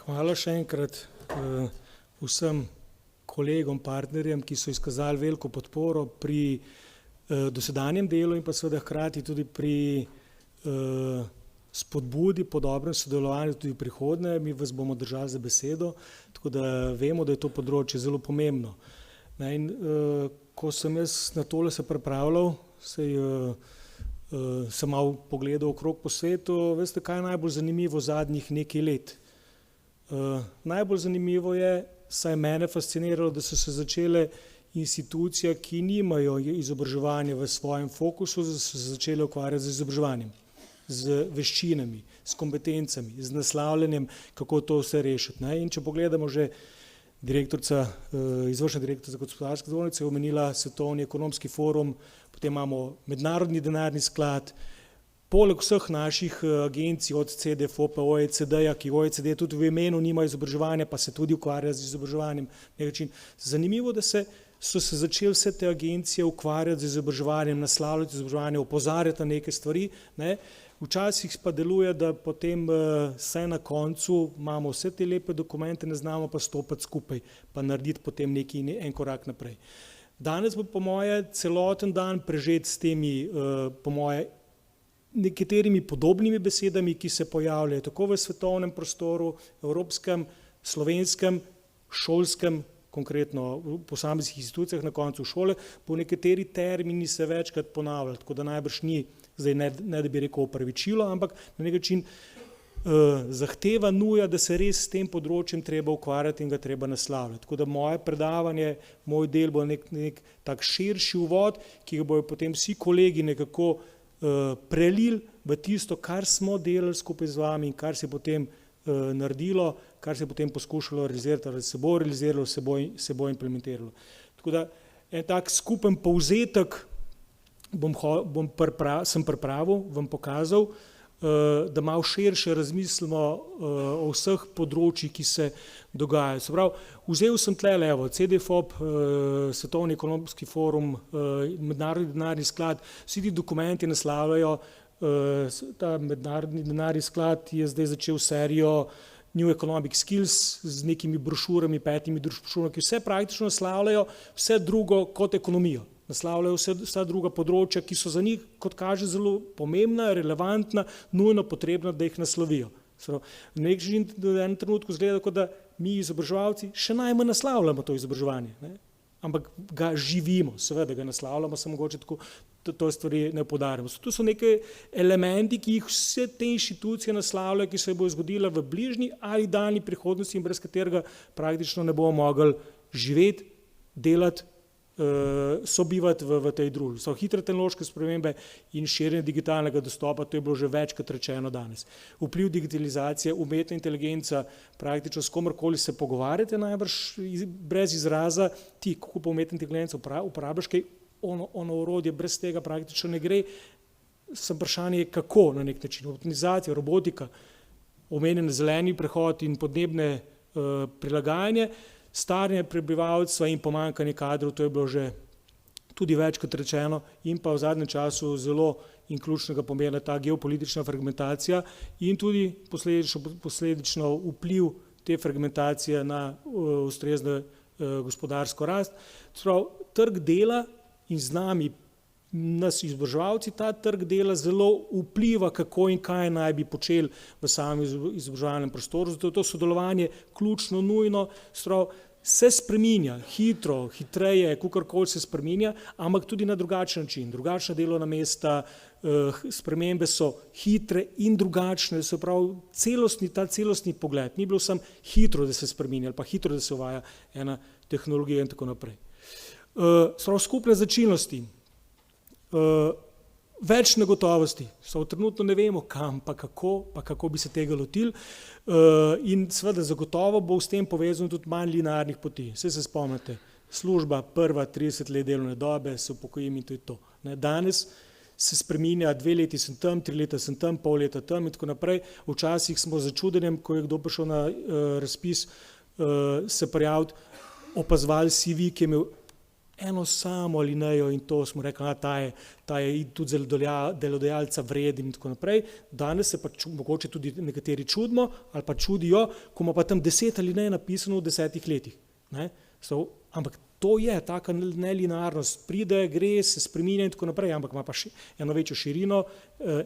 Hvala še enkrat vsem kolegom, partnerjem, ki so izkazali veliko podporo pri dosedanjem delu in pa seveda hkrati tudi pri spodbudi po dobrem sodelovanju tudi v prihodnje. Mi vas bomo držali za besedo, tako da vemo, da je to področje zelo pomembno. In ko sem jaz na tole se pripravljal, sem malo pogledal okrog po svetu, veste, kaj je najbolj zanimivo zadnjih nekaj let? Najbolj zanimivo je, saj mene fasciniralo, da so se začele institucije, ki nimajo izobraževanja v svojem fokusu, so se začele ukvarjati z izobraževanjem, z veščinami, s kompetencami, z naslavljanjem, kako to vse rešiti. In če pogledamo že izvršna direktorica Gospodarske zbornice je omenila Svetovni ekonomski forum, potem imamo Mednarodni denarni sklad, poleg vseh naših agencij od CDFOP, OECD-ja, ki OECD tudi v imenu nima izobraževanja, pa se tudi ukvarja z izobraževanjem. Zanimivo, da so se začeli vse te agencije ukvarjati z izobraževanjem, naslavljati izobraževanje, opozarjati na neke stvari. Včasih pa deluje, da potem vse na koncu imamo vse te lepe dokumente, ne znamo pa stopiti skupaj, pa narediti potem en korak naprej. Danes bo po moje celoten dan prežet s temi, po moje, nekaterimi podobnimi besedami, ki se pojavljajo tako v svetovnem prostoru, evropskem, slovenskem, šolskem, konkretno v posameznih institucijah na koncu šole, bo nekateri termini se večkrat ponavljali, tako da najbrž ni, zdaj ne da bi rekel opravičilo, ampak na nek način zahteva nuja, da se res s tem področjem treba ukvarjati in ga treba naslavljati. Tako da moje predavanje, moj del bo nek tak širši uvod, ki ga bojo potem vsi kolegi nekako prelili v tisto, kar smo delali skupaj z vami in kar se potem naredilo, kar se potem poskušalo realizirati, ali se bo realiziralo, se bo implementiralo. Tako da en tak skupen povzetek sem pripravil, vam pokazal, da malo širše razmislimo o vseh področjih, ki se dogajajo. Se pravi, vzel sem tlele, CDFOP, Svetovni ekonomski forum, Mednarodni denarni sklad, vsi ti dokumenti naslavljajo, ta Mednarodni denarni sklad je zdaj začel serijo New Economic Skills z nekimi brošurami, 5 brošurami, ki vse praktično naslavljajo vse drugo kot ekonomijo. Naslavljajo vsa druga področja, ki so za njih, kot kaže, zelo pomembna, relevantna, nujno potrebna, da jih naslovijo. Na nek način v enem trenutku izgleda, kot da mi izobraževalci še najmanj naslavljamo to izobraževanje, ampak ga živimo, seveda ga naslavljamo, samo mogoče tako to stvari ne poudarjamo. To so neke elementi, ki jih vse te inštitucije naslavljajo, ki se bo zgodila v bližnji ali daljni prihodnosti in brez katerega praktično ne bomo mogli živeti, delati, sobivati v tej družbi. So hitre tehnološke spremembe in širjenje digitalnega dostopa, to je bilo že večkrat rečeno danes. Vpliv digitalizacije, umetna inteligenca, praktično s komorkoli se pogovarjate najbrž brez izraza, ti, kako pa umetna inteligenca uporabljaš kaj, ono orodje, brez tega praktično ne gre. Sem vprašanje, kako na nek način, optimizacija, robotika, omenjen zeleni prehod in podnebne prilagajanje, staranje prebivalstva in pomanjkanje kadrov, to je bilo že tudi večkrat rečeno, in pa v zadnjem času zelo in ključnega pomena ta geopolitična fragmentacija in tudi posledično vpliv te fragmentacije na ustrezno gospodarsko rast. Trg dela in z nami, nas izobraževalci, ta trg dela zelo vpliva, kako in kaj naj bi počeli v samem izobraževalnem prostoru, zato je to sodelovanje ključno, nujno, se spreminja, hitreje, kakorkoli se spreminja, ampak tudi na drugačen način, drugačna delovna mesta, spremembe so hitre in drugačne, se pravi ta celostni pogled, ni bilo samo hitro, da se spreminja ali pa hitro, da se uvaja ena tehnologija in tako naprej. Skupne značilnosti, več negotovosti, trenutno ne vemo kam, pa kako bi se tega lotili in seveda zagotovo bo s tem povezano tudi manj linearnih poti. Saj se spomnite, služba prva 30 let delovne dobe, se upokojim in to je to. Danes se spreminja, 2 leti sem tam, 3 leta sem tam, pol leta tam in tako naprej. Včasih smo z začudenjem, ko je kdo prišel na razpis se prijaviti, opazovali CV, ki je imel eno samo alinejo in to smo rekli, ta je tudi za delodajalca vreden in tako naprej. Danes se pa mogoče tudi nekateri čudimo ali pa čudijo, ko ima pa tam 10 alinej napisano v 10 letih. Ne? Ampak to je taka nelinearnost, pride, gre, se spreminja in tako naprej, ampak ima pa eno večjo širino,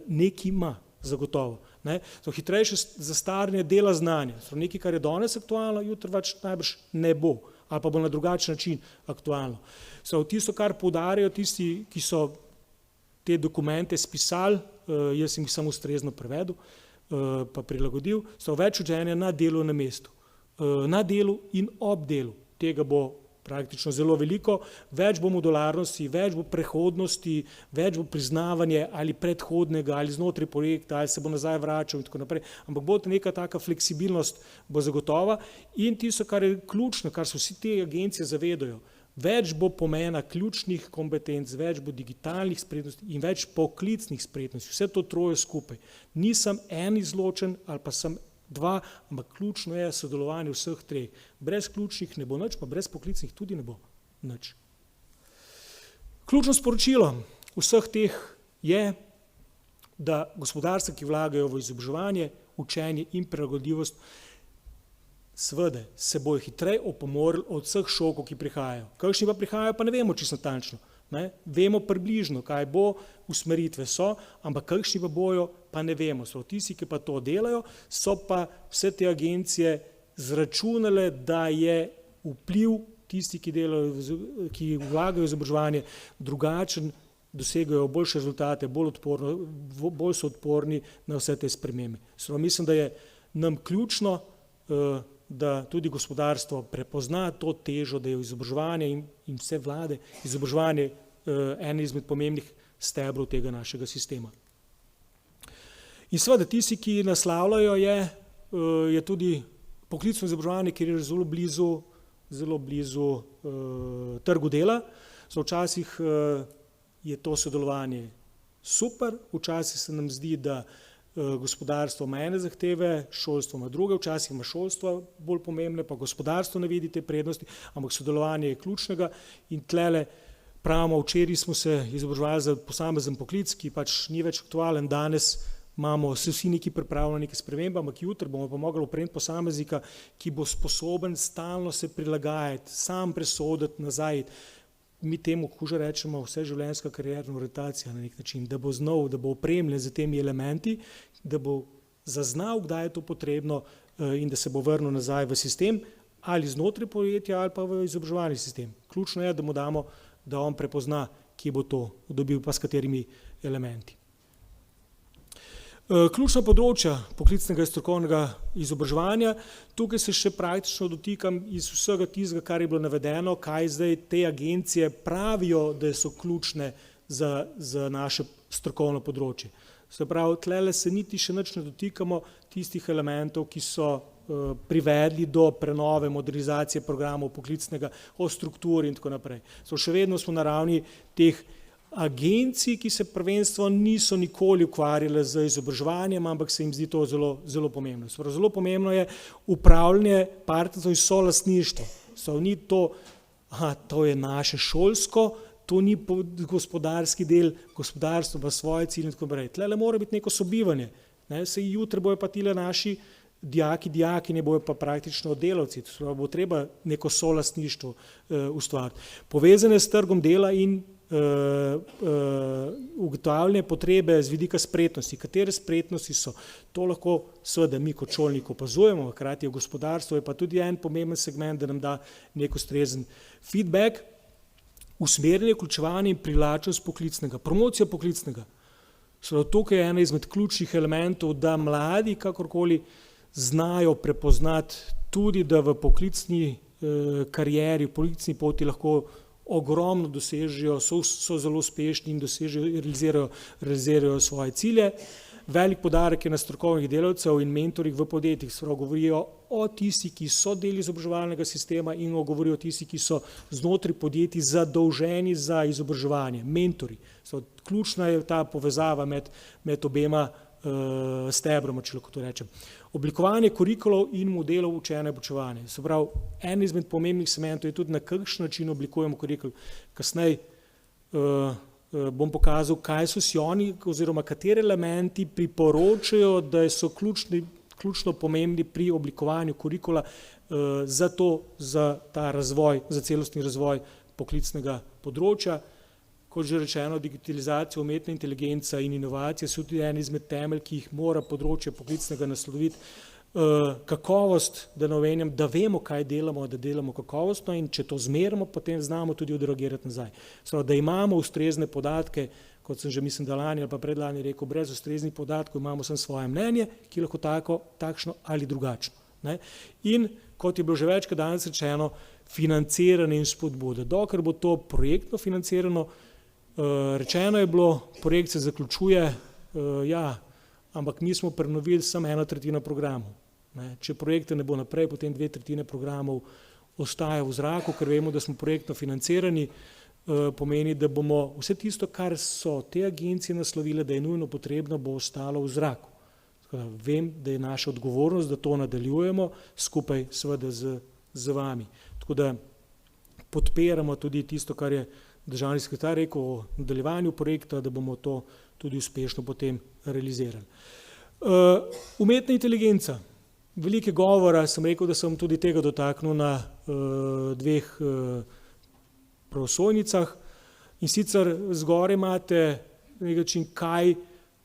nekaj ima zagotovo. Ne? Hitrejše zastaranje dela znanja, nekaj, kar je danes aktualno, jutri več najbrž ne bo, ali pa bo na drugačen način aktualno. Tisto, kar poudarjajo tisti, ki so te dokumente spisali, jaz sem jih samo ustrezno prevedel, pa prilagodil, so več učenja na delu na mestu. Na delu in ob delu. Tega bo praktično zelo veliko, več bo modularnosti, več bo prehodnosti, več bo priznavanje ali predhodnega, ali znotraj projekta, ali se bo nazaj vračal in tako naprej, ampak bo neka taka fleksibilnost bo zagotova in tisto, kar je ključno, kar se vsi te agencije zavedajo, več bo pomena ključnih kompetenc, več bo digitalnih spretnosti in več poklicnih spretnosti, vse to troje skupaj. Nisem en izločen ali pa sem dva, ampak ključno je sodelovanje vseh treh. Brez ključnih ne bo nič, pa brez poklicnih tudi ne bo nič. Ključno sporočilo vseh teh je, da gospodarstva, ki vlagajo v izobraževanje, učenje in prilagodljivost, seveda se bojo hitreje opomorili od vseh šokov, ki prihajajo. Kakšni pa prihajajo, pa ne vemo čisto natančno. Ne? Vemo približno, kaj bo, usmeritve so, ampak kakšni pa bojo, pa ne vemo. Tisti, ki pa to delajo, so pa vse te agencije zračunale, da je vpliv tisti, ki delajo, ki vlagajo v izobraževanje, drugačen, dosegajo boljše rezultate, bolj so odporni na vse te spremembe. Mislim, da je nam ključno, da tudi gospodarstvo prepozna to težo, da je izobraževanje in vse vlade, izobraževanje eden izmed pomembnih stebrov tega našega sistema. In seveda tisti, ki naslavljajo, je tudi poklicno izobraževanje, kjer je zelo blizu trgu dela. Včasih je to sodelovanje super, včasih se nam zdi, da gospodarstvo ima ene zahteve, šolstvo ima druge, včasih ima šolstvo bolj pomembne, pa gospodarstvo ne vidi te prednosti, ampak sodelovanje je ključnega in tlele pravimo, včeraj smo se izobraževali za posamezen poklic, ki pač ni več aktualen, danes imamo vsi neki pripravljeni neke spremembe, ampak jutri bomo pa mogli opremiti posameznika, ki bo sposoben stalno se prilagajati, sam presoditi nazaj. Mi temu, ko že rečemo, vseživljenjska karierna orientacija na nek način, da bo znal, da bo opremljen z temi elementi, da bo zaznal, kdaj je to potrebno in da se bo vrnil nazaj v sistem ali znotraj podjetja ali pa v izobraževalni sistem. Ključno je, da mu damo, da on prepozna, kje bo to dobil, pa s katerimi elementi. Ključna področja poklicnega in strokovnega izobraževanja, tukaj se še praktično dotikam iz vsega tistega, kar je bilo navedeno, kaj zdaj te agencije pravijo, da so ključne za naše strokovno področje. Se pravi, tlele se niti še nič ne dotikamo tistih elementov, ki so privedli do prenove, modernizacije programov poklicnega, o strukturi in tako naprej. Še vedno smo na ravni teh agencij, ki se prvenstveno niso nikoli ukvarjale z izobraževanjem, ampak se jim zdi to zelo, zelo pomembno. Zelo pomembno je upravljanje partnerstva in solastništvo. Ni to, to je naše šolsko, to ni gospodarski del, gospodarstvo pa svoje cilje in tako naprej. Tlele mora biti neko sobivanje. Saj jutri bojo pa tile naši dijakinje bojo pa praktično delavci, bo treba neko solastništvo ustvariti. Povezane s trgom dela in ugotavljanje potrebe z vidika spretnosti. Katere spretnosti so? To lahko seveda mi kot šolnik opazujemo, hkrati je gospodarstvo, je pa tudi en pomemben segment, da nam da nek ustrezen feedback, usmerjanje, vključevanje in privlačnost poklicnega, promocija poklicnega. Tukaj je ena izmed ključnih elementov, da mladi kakorkoli znajo prepoznati tudi, da v poklicni karieri, v poklicni poti lahko ogromno dosežejo, so zelo uspešni in realizirajo svoje cilje. Velik poudarek je na strokovnih delavcev in mentorjih v podjetjih, govorijo o tistih, ki so del izobraževalnega sistema in govorijo o tistih, ki so znotraj podjetij zadolženi za izobraževanje, mentorji. Ključna je ta povezava med obema stebroma, če lahko to rečem. Oblikovanje kurikulov in modelov učenja in poučevanja. Se pravi, en izmed pomembnih segmentov je tudi, na kakšen način oblikujemo kurikul. Kasneje bom pokazal, kaj so si oni oziroma kateri elementi priporočajo, da so ključno pomembni pri oblikovanju kurikula za ta razvoj, za celostni razvoj poklicnega področja. Kot že rečeno, digitalizacija, umetna inteligenca in inovacije so tudi en izmed temelj, ki jih mora področje poklicnega nasloviti. Kakovost, da ne omenjam, da vemo, kaj delamo, da delamo kakovostno in če to zmerimo, potem znamo tudi odreagirati nazaj. Da imamo ustrezne podatke, kot sem že mislim, da lani ali pa predlani rekel, brez ustreznih podatkov imamo samo svoje mnenje, ki lahko takšno ali drugačno. Ne? In kot je bilo že večkrat danes rečeno, financiranje in spodbude. Dokler bo to projektno financirano, rečeno je bilo, projekt se zaključuje, ampak mi smo prenovili samo 1/3 programov. Če projekte ne bo naprej, potem 2/3 programov ostaja v zraku, ker vemo, da smo projektno financirani, pomeni, da bomo vse tisto, kar so te agencije naslovile, da je nujno potrebno, bo ostalo v zraku. Vem, da je naša odgovornost, da to nadaljujemo skupaj seveda z vami. Tako da podpiramo tudi tisto, kar je državni sekretar rekel o nadaljevanju projekta, da bomo to tudi uspešno potem realizirali. Umetna inteligenca. Veliko govora, sem rekel, da sem tudi tega dotaknil na 2 prosojnicah. In sicer zgoraj imate nekaj način, kaj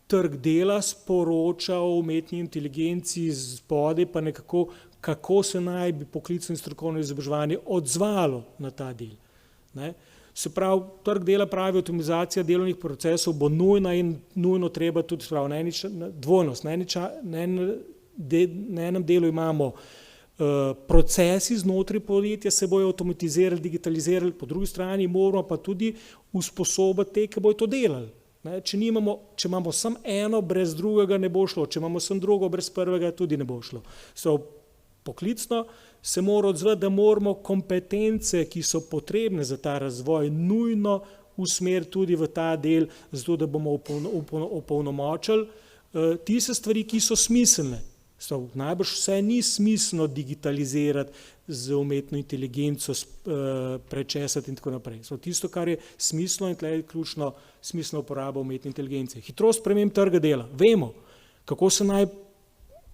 trg dela sporoča o umetni inteligenci, spodaj pa nekako, kako se naj bi poklicno in strokovno izobraževanje odzvalo na ta del. Ne? Se pravi, trg dela pravi, avtomatizacija delovnih procesov bo nujna in nujno treba tudi dvojnost. Na enem delu imamo procesi znotraj podjetja se bojo avtomatizirali, digitalizirali, po drugi strani moramo pa tudi usposobiti te, ki bojo to delali. Če imamo samo eno, brez drugega ne bo šlo, če imamo samo drugo, brez prvega tudi ne bo šlo. Poklicno se mora odzvati, da moramo kompetence, ki so potrebne za ta razvoj, nujno usmeriti tudi v ta del, zato da bomo opolnomočili tiste stvari, ki so smiselne. Najbrž vse ni smiselno digitalizirati z umetno inteligenco, prečesati in tako naprej. Tisto, kar je smiselno in tle je ključno smiselna uporaba umetne inteligence. Hitrost sprememb trga dela. Vemo, kako se naj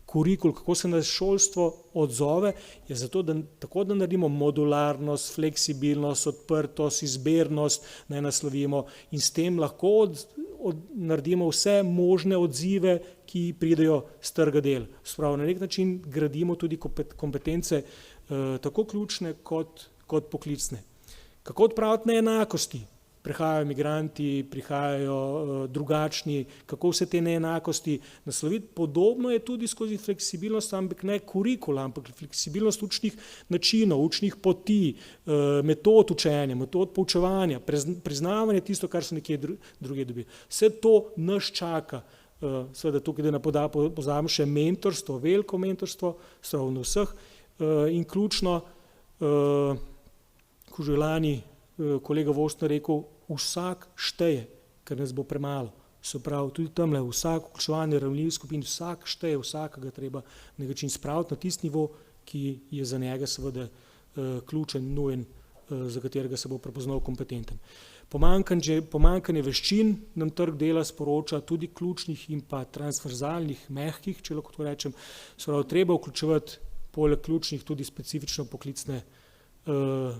kurikul, kako se nas šolstvo odzove, je zato, tako da naredimo modularnost, fleksibilnost, odprtost, izbernost, ne naslovimo in s tem lahko naredimo vse možne odzive, ki pridejo z trga del. Spravo, na nek način gradimo tudi kompetence tako ključne kot poklicne. Kako odpraviti neenakosti? Prihajajo migranti, prihajajo drugačni, kako vse te neenakosti nasloviti. Podobno je tudi skozi fleksibilnost, ampak ne kurikula, ampak fleksibilnost učnih načinov, učnih poti, metod učenja, metod poučevanja, priznavanje tisto, kar so nekje druge dobili. Vse to nas čaka. Seveda tukaj, da pozabim še mentorstvo, veliko mentorstvo, stravno vseh in ključno, ko že lani kolega Vostner rekel, vsak šteje, ker nas bo premalo. Se pravi, tudi tamle vsak vključevanje ranljivih skupin, vsak šteje, vsakega treba na način spraviti na tisti nivo, ki je za njega seveda ključen, nujen, za katerega se bo prepoznal kompetenten. Pomanjkanje veščin nam trg dela sporoča tudi ključnih in pa transverzalnih, mehkih, če lahko to rečem. Se pravi, treba vključevati poleg ključnih tudi specifično poklicne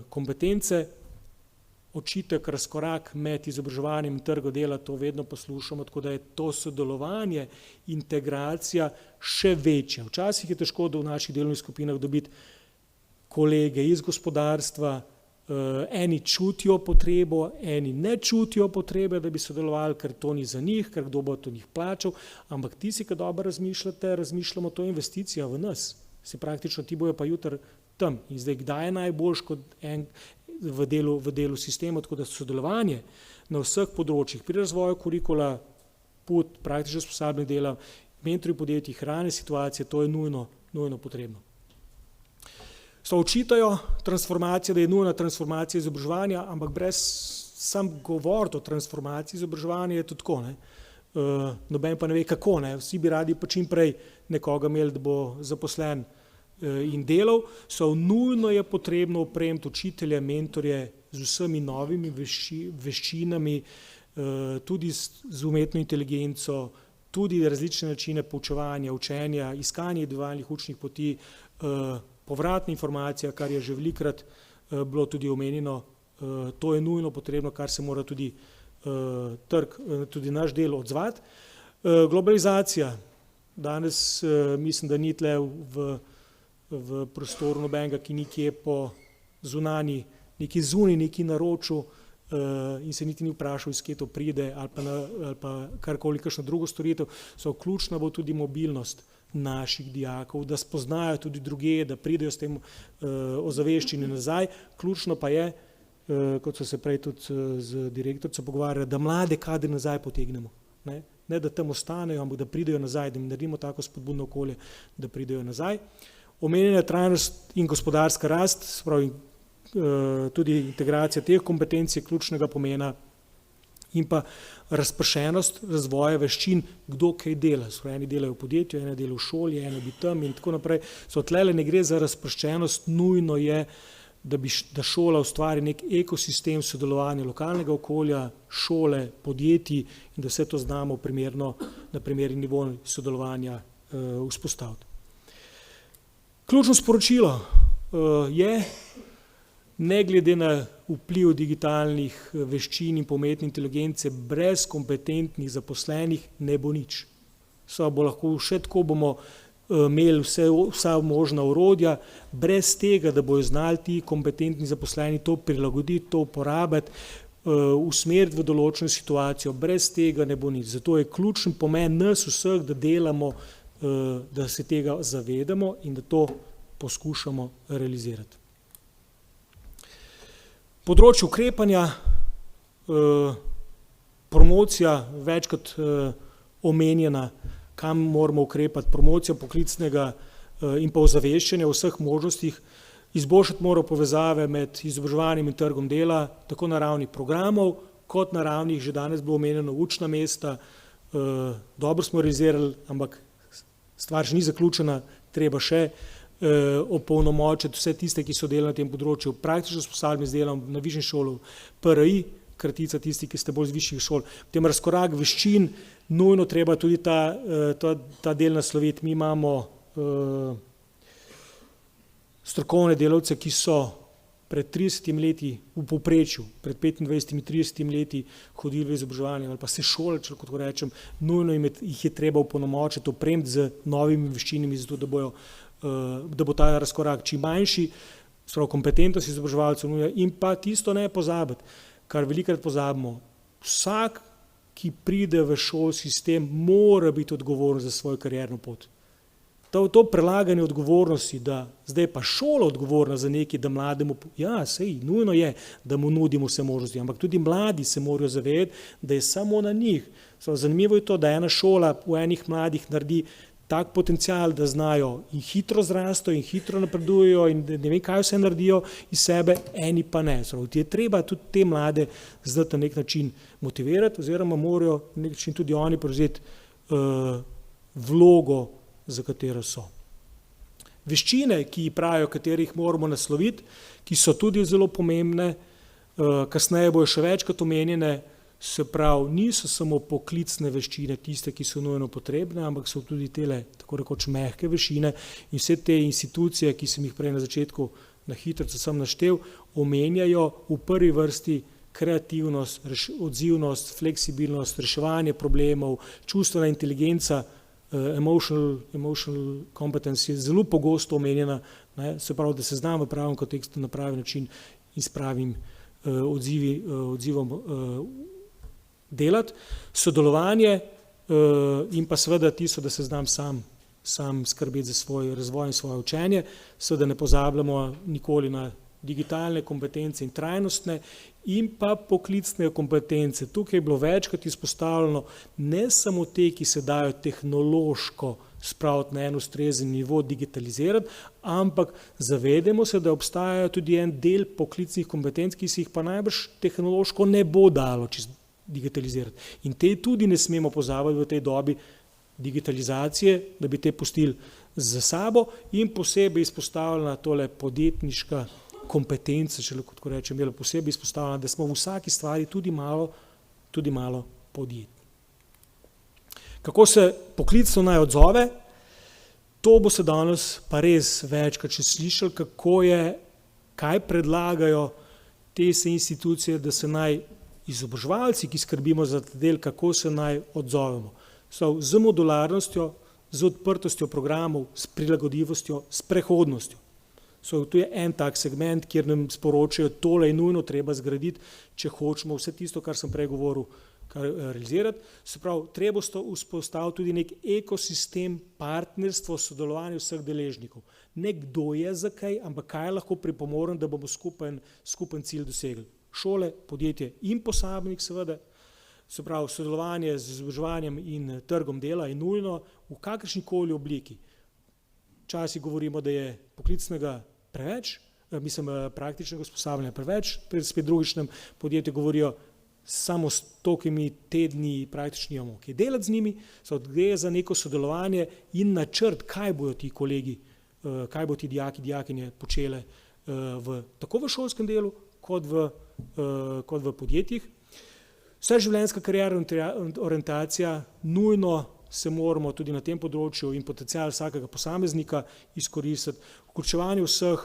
kompetence. Očitek, razkorak med izobraževanjem in trgom dela, to vedno poslušamo, tako da je to sodelovanje, integracija še večja. Včasih je težko v naših delovnih skupinah dobiti kolege iz gospodarstva, eni čutijo potrebo, eni ne čutijo potrebe, da bi sodelovali, ker to ni za njih, ker kdo bo to njih plačal, ampak tisti, ki dobro razmišljamo, to je investicija v nas. Se praktično ti bojo pa jutri tam. In zdaj, kdaj je najboljš kot v delu sistema, tako da sodelovanje na vseh področjih, pri razvoju kurikula, praktično usposabljanje dela, mentorji podjetij, hrane situacije, to je nujno potrebno. Očitajo transformacijo, da je nujna transformacija izobraževanja, ampak brez sam govoriti o transformaciji izobraževanja je to tako. noben pa ne ve kako, ne. Vsi bi radi pa čim prej nekoga imeli, da bo zaposlen in delal. Nujno je potrebno opremiti učitelje, mentorje z vsemi novimi veščinami, tudi z umetno inteligenco, tudi različne načine poučevanja, učenja, iskanje individualnih učnih poti, povratna informacija, kar je že velikokrat bilo tudi omenjeno, to je nujno potrebno, kar se mora tudi trg, tudi naš del odzvati. Globalizacija. Danes mislim, da ni tle v prostoru nobenega, ki nikje po zunanji, neki zunaj, neki naročil in se niti ni vprašal, iz kje to pride ali pa karkoli, kakšno drugo storitev. Ključna bo tudi mobilnost naših dijakov, da spoznajo tudi druge, da pridejo s tem ozaveščeni nazaj. Ključno pa je, kot so se prej tudi z direktorico pogovarjali, da mlade kadre nazaj potegnemo. Ne da tam ostanejo, ampak da pridejo nazaj, da jim naredimo tako spodbudno okolje, da pridejo nazaj. Omenjena trajnost in gospodarska rast, spravi, tudi integracija teh kompetenc je ključnega pomena in pa razpršenost razvoja veščin, kdo kaj dela. Eni delajo v podjetju, eni delajo v šoli, eni bi tam in tako naprej. Tlele ne gre za razprščenost, nujno je, da šola ustvari nek ekosistem sodelovanja lokalnega okolja, šole, podjetij in da vse to znamo na primerni nivo sodelovanja vzpostaviti. Ključno sporočilo je, ne glede na vpliv digitalnih veščin in umetne inteligence, brez kompetentnih zaposlenih ne bo nič. Bo lahko še tako bomo imeli vsa možna orodja, brez tega, da bojo znali ti kompetentni zaposleni to prilagoditi, to uporabiti, usmeriti v določeno situacijo, brez tega ne bo nič. Zato je ključen pomen nas vseh, da delamo, da se tega zavedamo in da to poskušamo realizirati. Področje ukrepanja, promocija, večkrat omenjena, kam moramo ukrepati, promocija poklicnega in pa ozaveščanja o vseh možnostih, izboljšati mora povezave med izobraževanjem in trgom dela, tako na ravni programov, kot na ravni, že danes bilo omenjeno, učna mesta, dobro smo realizirali, ampak stvar še ni zaključena, treba še opolnomočiti vse tiste, ki so delali na tem področju, praktično usposabljanje z delom na višjem šolu, PRI, kratica tisti, ki ste bolj z višjih šol, potem razkorak veščin, nujno treba tudi ta del nasloviti. Mi imamo strokovne delavce, ki so pred 30 leti v povprečju, pred 25-30 leti hodili v izobraževanje ali pa se šolali, če kot rečem, nujno jih je treba opolnomočiti, opremiti z novimi veščinami, zato da bo ta razkorak čim manjši, kompetentnost izobraževalcev in pa tisto ne pozabiti, kar velikokrat pozabimo. Vsak, ki pride v šolski sistem, mora biti odgovoren za svojo karierno pot. To prelaganje odgovornosti, da zdaj pa šola odgovorna za nekaj, da mlademu, nujno je, da mu nudimo vse možnosti, ampak tudi mladi se morajo zavedati, da je samo na njih. Zanimivo je to, da ena šola v enih mladih naredi tak potencial, da znajo in hitro zrasto in hitro napredujejo in ne vem, kaj vse naredijo iz sebe, eni pa ne. Je treba tudi te mlade zdaj na nek način motivirati oziroma morajo na nek način tudi oni prevzeti vlogo, za katero so. Veščine, ki pravijo, katerih moramo nasloviti, ki so tudi zelo pomembne, kasneje bojo še večkrat omenjene, se pravi, niso samo poklicne veščine tiste, ki so nujno potrebne, ampak so tudi tele, tako rekoč, mehke veščine in vse te institucije, ki sem jih prej na začetku na hitro sem naštel, omenjajo v prvi vrsti kreativnost, odzivnost, fleksibilnost, reševanje problemov, čustvena inteligenca, emotional competence je zelo pogosto omenjena, se pravi, da se znam v pravem kontekstu na pravi način in s pravim odzivom delati, sodelovanje in pa seveda tisto, da se znam sam skrbeti za svoj razvoj in svoje učenje, seveda ne pozabljamo nikoli na digitalne kompetence in trajnostne in pa poklicne kompetence. Tukaj je bilo večkrat izpostavljeno ne samo te, ki se dajo tehnološko spraviti na en ustrezen nivo, digitalizirati, ampak zavedamo se, da obstajajo tudi en del poklicnih kompetenc, ki se jih pa najbrž tehnološko ne bo dalo čez digitalizirati. In te tudi ne smemo pozabiti v tej dobi digitalizacije, da bi te pustili za sabo in posebej izpostavljena tole podjetniška kompetenca, če lahko tako rečem, je posebej izpostavljena, da smo v vsaki stvari tudi malo podjetni. Kako se poklicno naj odzove? To bo se danes pa res večkrat še slišali, kaj predlagajo te institucije, da se naj izobraževalci, ki skrbimo za ta del, kako se naj odzovemo. Z modularnostjo, z odprtostjo programov, s prilagodljivostjo, s prehodnostjo. To je en tak segment, kjer nam sporočajo, tole je nujno treba zgraditi, če hočemo vse tisto, kar sem prej govoril, realizirati. Se pravi, treba vzpostaviti tudi nek ekosistem, partnerstvo, sodelovanje vseh deležnikov. Ne kdo je za kaj, ampak kaj lahko pripomorem, da bomo skupen cilj dosegli. Šole, podjetje in posameznik seveda. Se pravi, sodelovanje z izobraževanjem in trgom dela je nujno v kakršnikoli obliki. Včasih govorimo, da je poklicnega preveč, praktičnega usposabljanja preveč, spet drugičnem podjetju govorijo, samo s tolikimi tedni praktično imamo kaj delati z njimi, gre za neko sodelovanje in načrt, kaj bodo ti kolegi, kaj bodo ti dijakinje počele tako v šolskem delu, kot v podjetjih. Vseživljenjska karierna orientacija, nujno se moramo tudi na tem področju in potencial vsakega posameznika izkoristiti, vključevanje vseh,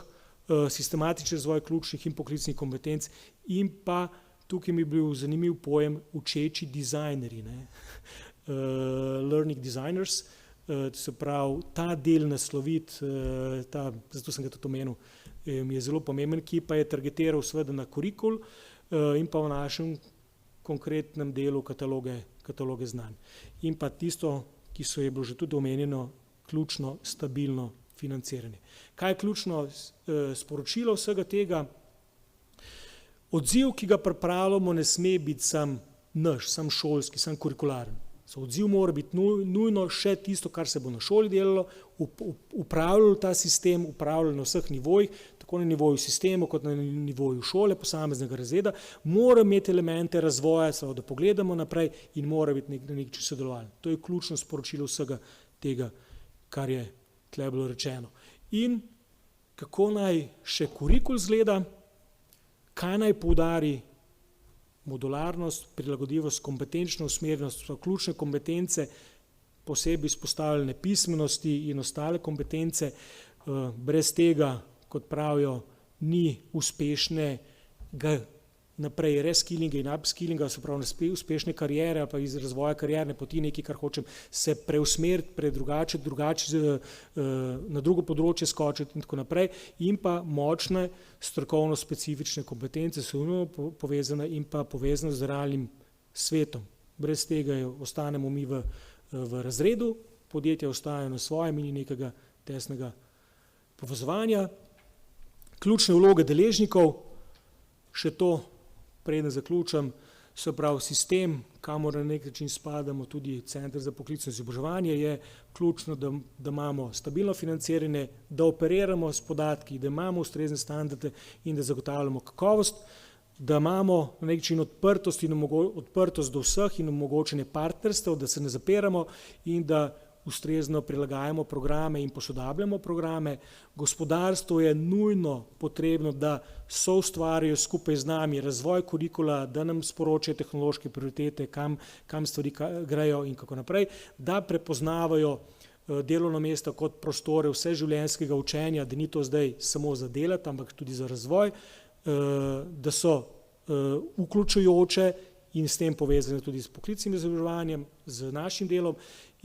sistematični razvoj ključnih in poklicnih kompetenc in pa tukaj mi je bil zanimiv pojem učeči dizajnerji, learning designers, se pravi ta del nasloviti, zato sem ga tudi omenil, mi je zelo pomemben, ki pa je targetiral seveda na kurikul in pa v našem konkretnem delu kataloge znanj. In pa tisto, ki je bilo že tudi omenjeno, ključno stabilno financiranje. Kaj je ključno sporočilo vsega tega? Odziv, ki ga pripravljamo, ne sme biti sam naš, sam šolski, sam kurikularen. Odziv mora biti nujno še tisto, kar se bo na šoli delalo, upravljalo ta sistem, upravljalo na vseh nivojih, tako na nivoju sistema, kot na nivoju šole, posameznega razreda, mora imeti elemente razvoja, da pogledamo naprej in mora biti na nek način sodelovanje. To je ključno sporočilo vsega tega, kar je tle bilo rečeno. In kako naj še kurikul izgleda, kaj naj poudari modularnost, prilagodljivost, kompetenčno usmerjenost, ključne kompetence, posebej izpostavljene pismenosti in ostale kompetence, brez tega, kot pravijo, ni uspešnega naprej reskillinga in upskillinga, se pravi uspešne kariere ali pa iz razvoja karierne poti nekaj, kar hočem se preusmeriti, drugače na drugo področje skočiti in tako naprej, in pa močne strokovno specifične kompetence so povezane in pa povezane z realnim svetom. Brez tega ostanemo mi v razredu, podjetja ostajajo na svojem in nekega tesnega povezovanja. Ključne vloge deležnikov, še to preden zaključim, se pravi sistem, kamor na nek način spadamo, tudi Center za poklicno izobraževanje, je ključno, da imamo stabilno financiranje, da operiramo s podatki, da imamo ustrezne standarde in da zagotavljamo kakovost, da imamo na nek način odprtost do vseh in omogočanje partnerstev, da se ne zapiramo in da ustrezno prilagajamo programe in posodabljamo programe. Gospodarstvo je nujno potrebno, da soustvarijo skupaj z nami razvoj kurikula, da nam sporočajo tehnološke prioritete, kam stvari grejo in kako naprej, da prepoznavajo delovno mesto kot prostore vseživljenjskega učenja, da ni to zdaj samo za delati, ampak tudi za razvoj, da so vključujoče in s tem povezane tudi s poklicnim izobraževanjem, z našim delom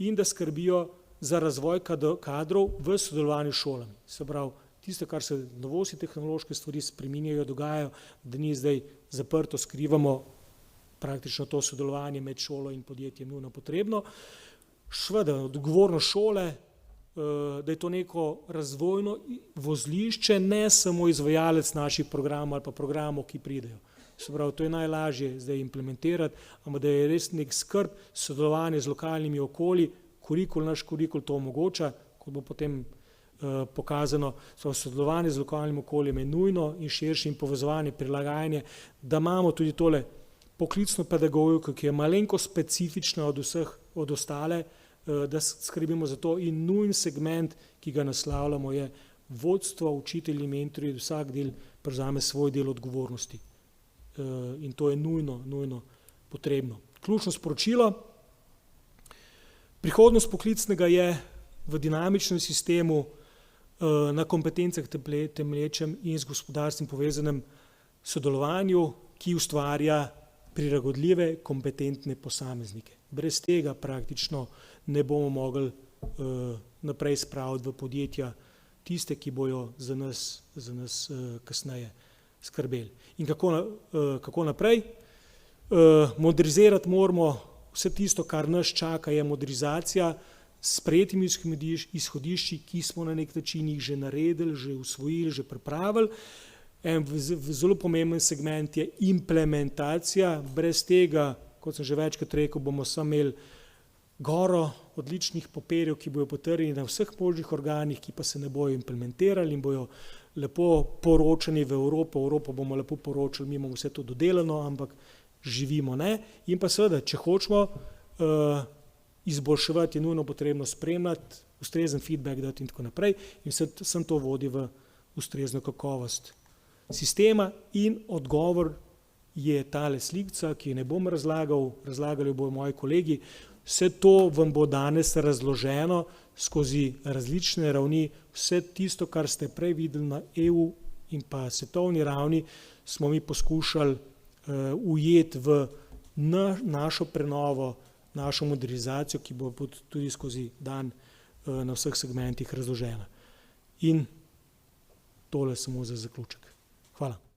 in da skrbijo za razvoj kadrov v sodelovanju s šolami. Se pravi, tisto, kar se novosti, tehnološke stvari spreminjajo, dogajajo, da ni zdaj zaprto, skrivamo praktično to sodelovanje med šolo in podjetjem nujno potrebno. Seveda, odgovornost šole, da je to neko razvojno vozlišče, ne samo izvajalec naših programov ali pa programov, ki pridejo. Se pravi, to je najlažje zdaj implementirati, ampak da je res nek skrb, sodelovanje z lokalnimi okolji, naš kurikul to omogoča, kot bo potem pokazano, sodelovanje z lokalnim okoljem je nujno in širše in povezovanje, prilagajanje, da imamo tudi tole poklicno pedagogiko, ki je malenko specifična od ostale, da skrbimo za to, in nujen segment, ki ga naslavljamo, je vodstvo, učitelji, mentorji, vsak del prevzame svoj del odgovornosti. In to je nujno potrebno. Ključno sporočilo: prihodnost poklicnega je v dinamičnem sistemu, na kompetencah temelječem in z gospodarstvom povezanem sodelovanju, ki ustvarja prilagodljive, kompetentne posameznike. Brez tega praktično ne bomo mogli naprej spraviti v podjetja tiste, ki bojo za nas kasneje skrbeli. In kako naprej? Modernizirati moramo vse tisto, kar nas čaka, je modernizacija s sprejetimi izhodišči, ki smo na nek način jih že naredili, že usvojili, že pripravili. En zelo pomemben segment je implementacija. Brez tega, kot sem že večkrat rekel, bomo samo imeli goro odličnih papirjev, ki bojo potrjeni na vseh možnih organih, ki pa se ne bojo implementirali in bojo lepo poročani v Evropo bomo lepo poročali, mi imamo vse to dodelano, ampak živimo ne. In pa seveda, če hočemo izboljševati, je nujno potrebno spremljati, ustrezen feedback dati in tako naprej, in vse to vodi v ustrezno kakovost sistema. In odgovor je tale slikca, ki je ne bom razlagal, razlagali bojo moji kolegi. Vse to vam bo danes razloženo skozi različne ravni. Vse tisto, kar ste prej videli na EU in pa svetovni ravni, smo mi poskušali ujeti v našo prenovo, našo modernizacijo, ki bo tudi skozi dan na vseh segmentih razložena. In tole samo za zaključek. Hvala.